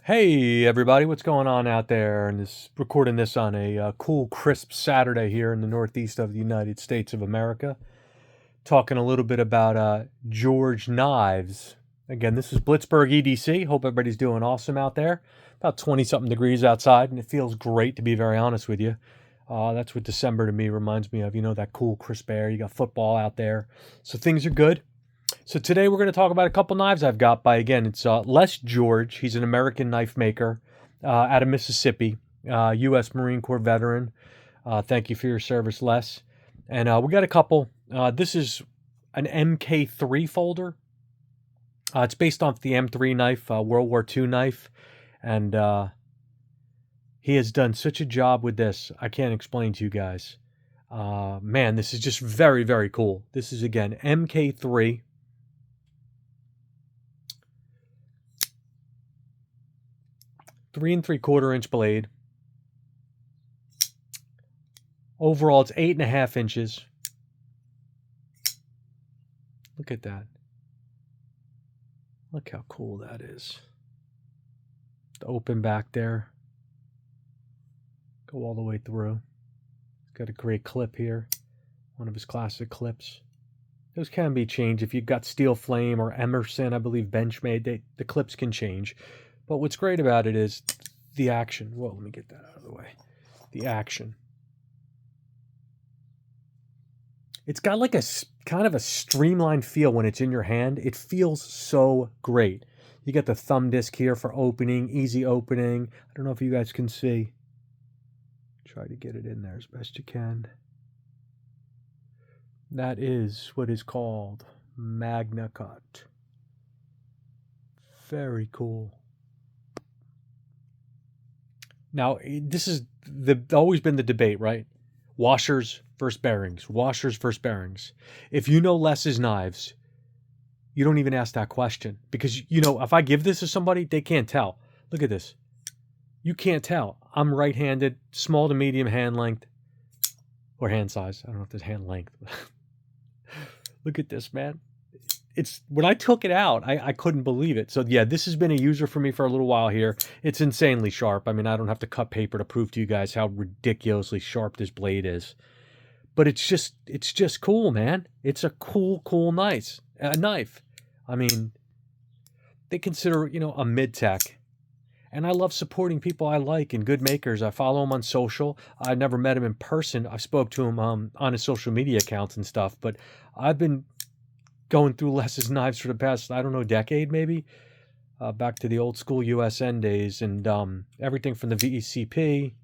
Hey everybody, what's going on out there? And recording this on a cool, crisp Saturday here in the northeast of the United States of America. Talking a little bit about George Knives. Again, this is Blitzburg EDC. Hope everybody's doing awesome out there. About 20 something degrees outside, and it feels great to be very honest with you. That's what December to me reminds me of. You know, that cool, crisp air. You got football out there, so things are good. So today we're going to talk about a couple knives I've got by, again, it's Les George. He's an American knife maker out of Mississippi, U.S. Marine Corps veteran. Thank you for your service, Les. And we got a couple. This is an MK3 folder. It's based off the M3 knife, World War II knife. And he has done such a job with this. I can't explain to you guys. Man, this is just very, very cool. This is, again, MK3. 3 3/4 inch blade. Overall, it's 8.5 inches. Look at that. Look how cool that is. The open back there. Go all the way through. Got a great clip here. One of his classic clips. Those can be changed. If you've got steel flame or Emerson, I believe Benchmade, the clips can change. But what's great about it is the action. Well, let me get that out of the way. The action. It's got like a kind of a streamlined feel when it's in your hand. It feels so great. You get the thumb disc here for opening, easy opening. I don't know if you guys can see. Try to get it in there as best you can. That is what is called Magnacut. Very cool. Now, this is always been the debate, right? Washers versus bearings. Washers versus bearings. If you know Les's knives, you don't even ask that question. Because, you know, if I give this to somebody, they can't tell. Look at this. You can't tell. I'm right-handed, small to medium hand length. Or hand size. I don't know if there's hand length. Look at this, man. It's when I took it out, I couldn't believe it. So yeah, this has been a user for me for a little while here. It's insanely sharp. I mean, I don't have to cut paper to prove to you guys how ridiculously sharp this blade is. But it's just cool, man. It's a cool knife. I mean, they consider, you know, a mid-tech. And I love supporting people I like and good makers. I follow them on social. I've never met him in person. I spoke to him on his social media accounts and stuff. But I've been going through Les's knives for the past, I don't know, decade maybe. Back to the old school USN days. And everything from the VECP.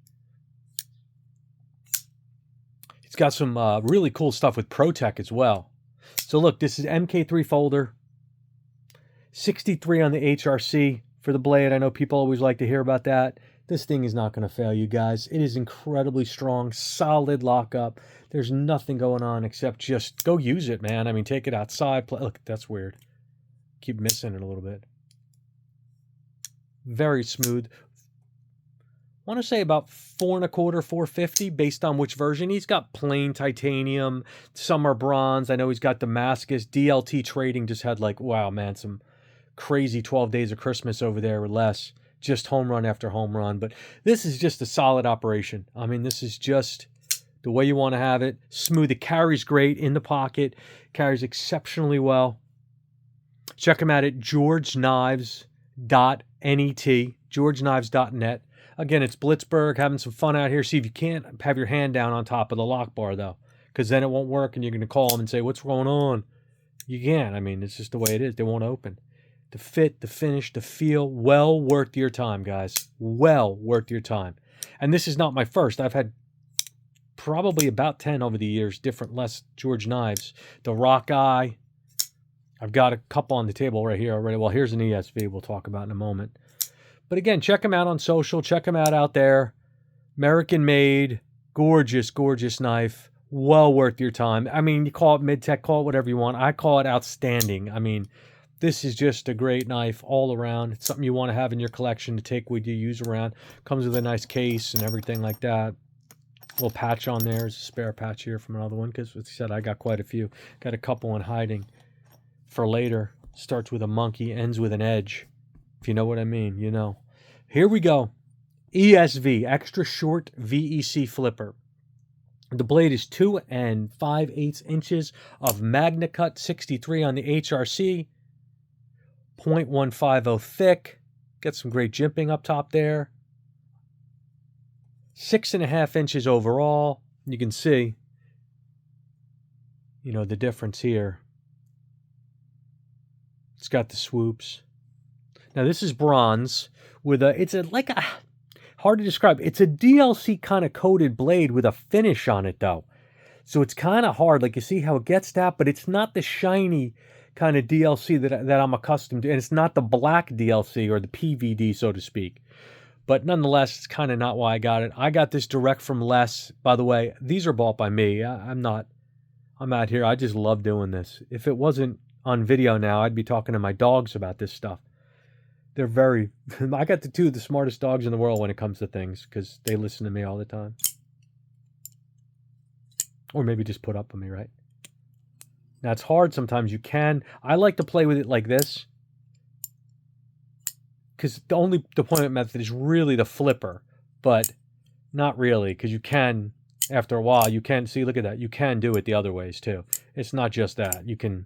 It's got some really cool stuff with ProTech as well. So look, this is MK3 folder. 63 on the HRC. For the blade, I know people always like to hear about that. This thing is not going to fail you guys. It is incredibly strong, solid lockup. There's nothing going on except just go use it, man. I mean, take it outside. Look, that's weird. Keep missing it a little bit. Very smooth. I want to say about 4 1/4, 450 based on which version. He's got plain titanium. Some are bronze. I know he's got Damascus. DLT Trading just had like, wow, man, some crazy 12 days of Christmas over there with Les. Just home run after home run. But this is just a solid operation. I mean, this is just the way you want to have it. Smooth. It carries great in the pocket. Carries exceptionally well. Check him out at georgeknives.net. georgeknives.net. Again, it's Blitzburg. Having some fun out here. See if you can't have your hand down on top of the lock bar, though. Because then it won't work and you're going to call them and say, what's going on? You can't. I mean, it's just the way it is. They won't open. The fit, the finish, the feel, well worth your time, guys. Well worth your time. And this is not my first. I've had probably about 10 over the years, different Les George knives. The Rock Eye. I've got a couple on the table right here already. Well, here's an ESV we'll talk about in a moment. But again, check them out on social. Check them out there. American made. Gorgeous, gorgeous knife. Well worth your time. I mean, you call it mid-tech, call it whatever you want. I call it outstanding. I mean, this is just a great knife all around. It's something you want to have in your collection to take with you, use around. Comes with a nice case and everything like that. Little patch on there. There's a spare patch here from another one because, as I said, I got quite a few. Got a couple in hiding for later. Starts with a monkey, ends with an edge. If you know what I mean, you know. Here we go. ESV, extra short VEC flipper. The blade is 2 5/8 inches of Magnacut 63 on the HRC, 0.150 thick. Got some great jimping up top there. 6.5 inches overall. You can see, you know, the difference here. It's got the swoops. Now this is bronze with a, it's a like a, hard to describe. It's a DLC kind of coated blade with a finish on it though. So it's kind of hard. Like you see how it gets that, but it's not the shiny kind of DLC that I'm accustomed to. And it's not the black DLC or the PVD, so to speak. But nonetheless, it's kind of not why I got it. I got this direct from Les. By the way, these are bought by me. I'm out here. I just love doing this. If it wasn't on video now, I'd be talking to my dogs about this stuff. They're very, I got the 2 of the smartest dogs in the world when it comes to things because they listen to me all the time. Or maybe just put up with me, right? Now it's hard sometimes. You can. I like to play with it like this because the only deployment method is really the flipper, but not really because you can, after a while, you can, see, look at that. You can do it the other ways too. It's not just that. You can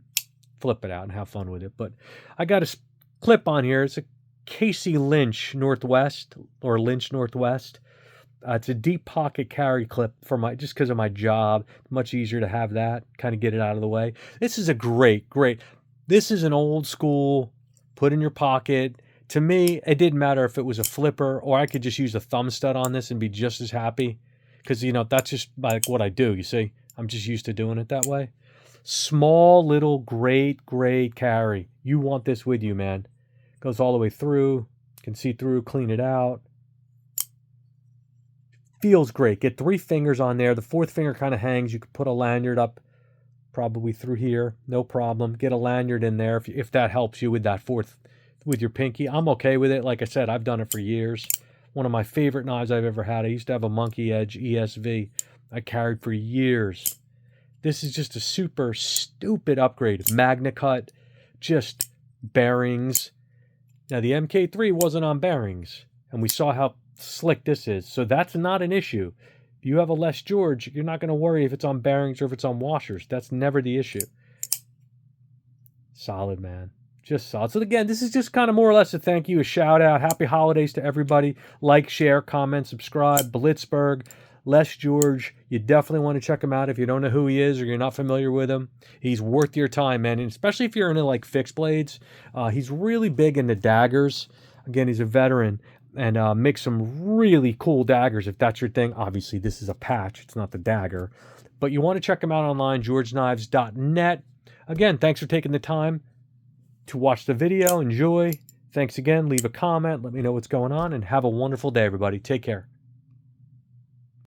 flip it out and have fun with it. But I got a clip on here. It's a Casey Lynch Northwest or Lynch Northwest. It's a deep pocket carry clip for my, just because of my job. Much easier to have that, kind of get it out of the way. This is a great, this is an old school, put in your pocket. To me, it didn't matter if it was a flipper or I could just use a thumb stud on this and be just as happy. Because, you know, that's just like what I do, you see. I'm just used to doing it that way. Small, little, great carry. You want this with you, man. Goes all the way through. Can see through, clean it out. Feels great. Get 3 fingers on there. The 4th finger kind of hangs. You could put a lanyard up probably through here. No problem. Get a lanyard in there if that helps you with that 4th, with your pinky. I'm okay with it. Like I said, I've done it for years. One of my favorite knives I've ever had. I used to have a Monkey Edge ESV I carried for years. This is just a super stupid upgrade. Magnacut, just bearings. Now the MK3 wasn't on bearings, and we saw how slick this is. So that's not an issue. If you have a Les George, you're not going to worry if it's on bearings or if it's on washers. That's never the issue. Solid, man. Just solid. So again, this is just kind of more or less a thank you, a shout out. Happy holidays to everybody. Like, share, comment, subscribe. Blitzberg, Les George. You definitely want to check him out if you don't know who he is or you're not familiar with him. He's worth your time, man. And especially if you're into like fixed blades. He's really big into daggers. Again, he's a veteran and makes some really cool daggers if that's your thing. Obviously, this is a patch. It's not the dagger. But you want to check him out online, georgeknives.net. Again, thanks for taking the time to watch the video. Enjoy. Thanks again. Leave a comment. Let me know what's going on. And have a wonderful day, everybody. Take care.